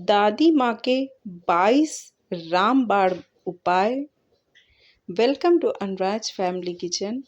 दादी माँ के 22 रामबाण उपाय। Welcome to Anuraj family kitchen.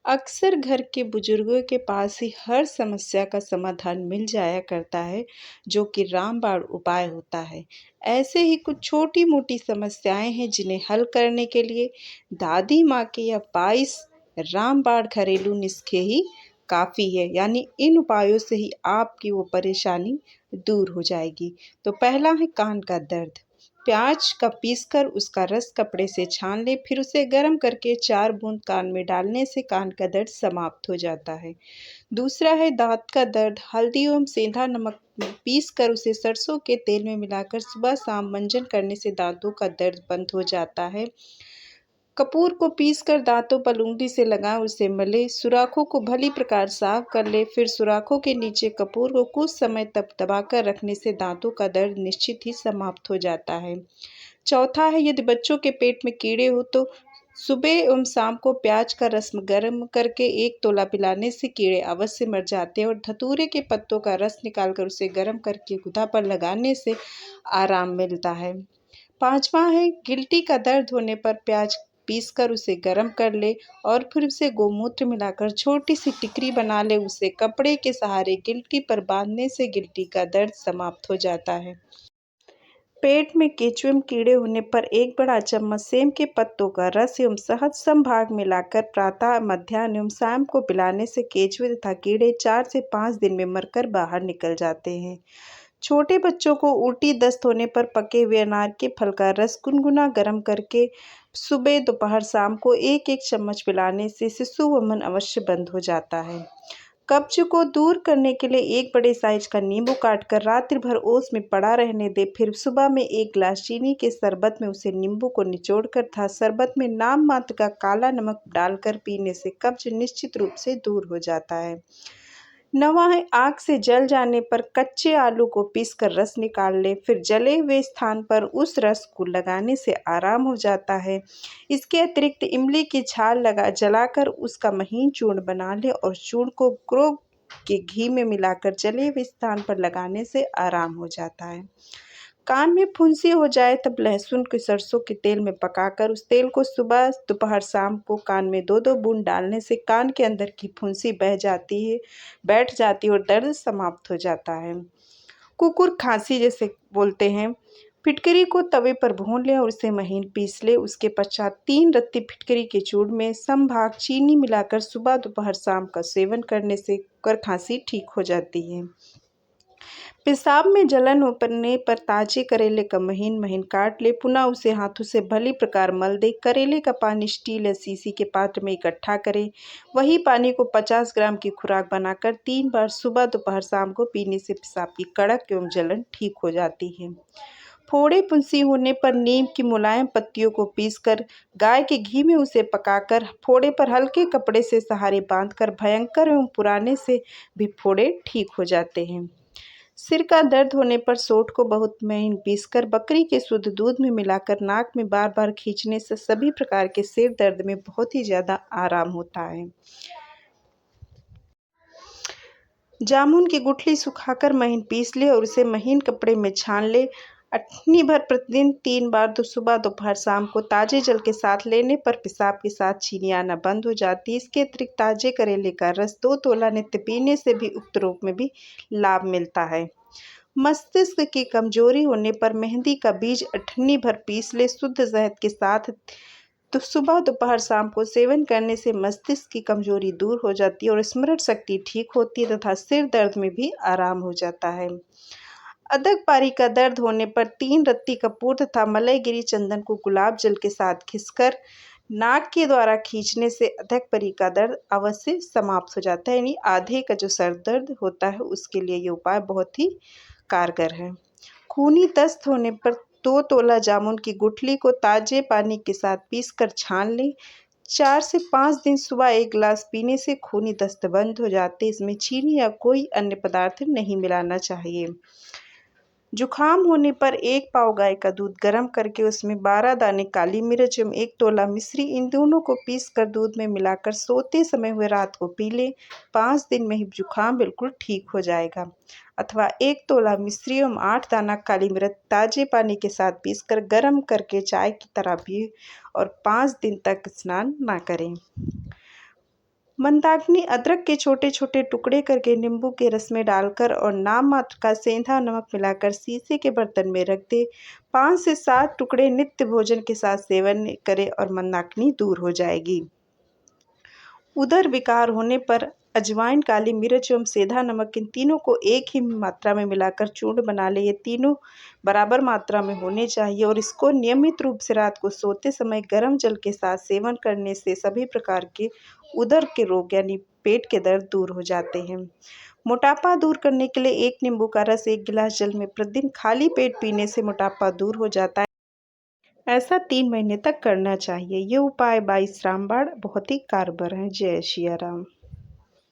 अक्सर घर के बुजुर्गों के पास ही हर समस्या का समाधान मिल जाया करता है, जो कि रामबाण उपाय होता है। ऐसे ही कुछ छोटी मोटी समस्याएं हैं जिन्हें हल करने के लिए दादी माँ के यह 22 रामबाण घरेलू नुस्खे ही काफ़ी है। यानी इन उपायों से ही आपकी वो परेशानी दूर हो जाएगी। तो पहला है कान का दर्द। प्याज का पीसकर उसका रस कपड़े से छान लें, फिर उसे गर्म करके 4 बूंद कान में डालने से कान का दर्द समाप्त हो जाता है। दूसरा है दांत का दर्द। हल्दी एवं सेंधा नमक पीसकर उसे सरसों के तेल में मिलाकर सुबह शाम मंजन करने से दांतों का दर्द बंद हो जाता है। कपूर को पीसकर दांतों पर उंगली से लगाएं, उसे मले, सुराखों को भली प्रकार साफ कर ले, फिर सुराखों के नीचे कपूर को कुछ समय तक दबाकर रखने से दांतों का दर्द निश्चित ही समाप्त हो जाता है। चौथा है यदि बच्चों के पेट में कीड़े हो तो सुबह एवं शाम को प्याज का रस गर्म करके 1 तोला पिलाने से कीड़े अवश्य मर जाते हैं। और धतूरे के पत्तों का रस निकालकर उसे गर्म करके गुदा पर लगाने से आराम मिलता है। पांचवा है गिल्टी का दर्द होने पर प्याज पीसकर उसे गर्म कर ले और फिर उसे गोमूत्र मिलाकर छोटी सी टिकरी बना ले, उसे कपड़े के सहारे गिल्टी पर बांधने से गिल्टी का दर्द समाप्त हो जाता है। पेट में केंचुए में कीड़े होने पर 1 बड़ा चम्मच सेम के पत्तों का रस एवं शहद समभाग मिलाकर प्रातः, मध्याह्न एवं शाम को पिलाने से केंचुए तथा कीड़े 4 से 5 दिन में मरकर बाहर निकल जाते हैं। छोटे बच्चों को उल्टी दस्त होने पर पके हुए अनार के फल का रस गुनगुना गर्म करके सुबह, दोपहर, शाम को 1-1 चम्मच पिलाने से शिशु वमन अवश्य बंद हो जाता है। कब्ज को दूर करने के लिए 1 बड़े साइज का नींबू काटकर रात्रि भर ओस में पड़ा रहने दे, फिर सुबह में 1 गिलास चीनी के शरबत में उसे नींबू को निचोड़कर तथा शरबत में नाम मात्र का काला नमक डालकर पीने से कब्ज निश्चित रूप से दूर हो जाता है। 9वां है आँख से जल जाने पर कच्चे आलू को पीसकर रस निकाल लें, फिर जले हुए स्थान पर उस रस को लगाने से आराम हो जाता है। इसके अतिरिक्त इमली की छाल जलाकर उसका महीन चूर्ण बना लें और चूर्ण को ग्रो के घी में मिलाकर जले हुए स्थान पर लगाने से आराम हो जाता है। कान में फुंसी हो जाए तब लहसुन को सरसों के तेल में पकाकर उस तेल को सुबह, दोपहर, शाम को कान में 2-2 बूंद डालने से कान के अंदर की फुंसी बैठ जाती है और दर्द समाप्त हो जाता है। कुकुर खांसी जैसे बोलते हैं। फिटकरी को तवे पर भून लें और उसे महीन पीस लें। उसके पश्चात 3 रत्ती फिटकरी के चूर्ण में समभाग चीनी मिलाकर सुबह, दोपहर, शाम का सेवन करने से खांसी ठीक हो जाती है। पेशाब में जलन होने पर ताजे करेले का महीन महीन काट ले, पुनः उसे हाथों से भली प्रकार मल दे। करेले का पानी स्टील या शीशी के पात्र में इकट्ठा करें। वही पानी को 50 ग्राम की खुराक बनाकर 3 बार सुबह, दोपहर, शाम को पीने से पेशाब की कड़क एवं जलन ठीक हो जाती है। फोड़े फुंसी होने पर नीम की मुलायम पत्तियों को पीसकर गाय के घी में उसे पकाकर फोड़े पर हल्के कपड़े से सहारे बांधकर भयंकर एवं पुराने से भी फोड़े ठीक हो जाते हैं। सिर का दर्द होने पर सोंठ को बहुत महीन पीसकर बकरी के शुद्ध दूध में मिलाकर नाक में बार बार खींचने से सभी प्रकार के सिर दर्द में बहुत ही ज़्यादा आराम होता है। जामुन की गुठली सुखाकर महीन पीस ले और उसे महीन कपड़े में छान ले। अठनी भर प्रतिदिन 3 बार तो सुबह, दोपहर, शाम को ताजे जल के साथ लेने पर पेशाब के साथ चीनी आना बंद हो जाती है। इसके अतिरिक्त ताजे करेले का रस 2 तोला नित्य पीने से भी उक्त रोग में भी लाभ मिलता है। मस्तिष्क की कमजोरी होने पर मेहंदी का बीज अठन्नी भर पीस ले शुद्ध शहद के साथ, तो सुबह, दोपहर, शाम को सेवन करने से मस्तिष्क की कमजोरी दूर हो जाती है और स्मरण शक्ति ठीक होती है तथा सिर दर्द में भी आराम हो जाता है। अधक पारी का दर्द होने पर 3 रत्ती कपूर तथा मलयगिरी चंदन को गुलाब जल के साथ घिसकर नाक के द्वारा खींचने से अधक पारी का दर्द अवश्य समाप्त हो जाता है। यानी आधे का जो सर दर्द होता है उसके लिए ये उपाय बहुत ही कारगर है। खूनी दस्त होने पर 2 तोला जामुन की गुठली को ताजे पानी के साथ पीसकर छान लें। 4 से 5 दिन सुबह 1 गिलास पीने से खूनी दस्त बंद हो जाते हैं। इसमें चीनी या कोई अन्य पदार्थ नहीं मिलाना चाहिए। जुखाम होने पर 1 पाव गाय का दूध गर्म करके उसमें 12 दाने काली मिर्च एवं 1 तोला मिश्री, इन दोनों को पीसकर दूध में मिलाकर सोते समय हुए रात को पी लें। 5 दिन में ही जुखाम बिल्कुल ठीक हो जाएगा। अथवा 1 तोला मिश्री एवं 8 दाना काली मिर्च ताजे पानी के साथ पीसकर गर्म करके चाय की तरह पिएं और 5 दिन तक स्नान ना करें। मंदाकिनी अदरक के छोटे-छोटे टुकड़े करके नींबू के रस में डालकर और नाम मात्र का सेंधा नमक मिलाकर शीशे के बर्तन में रख दें। 5 से 7 टुकड़े नित्य भोजन के साथ सेवन करें और मंदाकिनी दूर हो जाएगी। उदर विकार होने पर अजवाइन, काली मिर्च एवं सेंधा नमक, इन तीनों को एक ही मात्रा में मिलाकर चूर्ण बना लें। ये तीनों बराबर मात्रा में होने चाहिए और इसको नियमित रूप से रात को सोते समय गर्म जल के साथ सेवन करने से सभी प्रकार के उदर के रोग यानी पेट के दर्द दूर हो जाते हैं। मोटापा दूर करने के लिए 1 नींबू का रस 1 गिलास जल में प्रतिदिन खाली पेट पीने से मोटापा दूर हो जाता है। ऐसा 3 महीने तक करना चाहिए। ये उपाय 22 रामबाण बहुत ही कारगर हैं। जय सिया राम।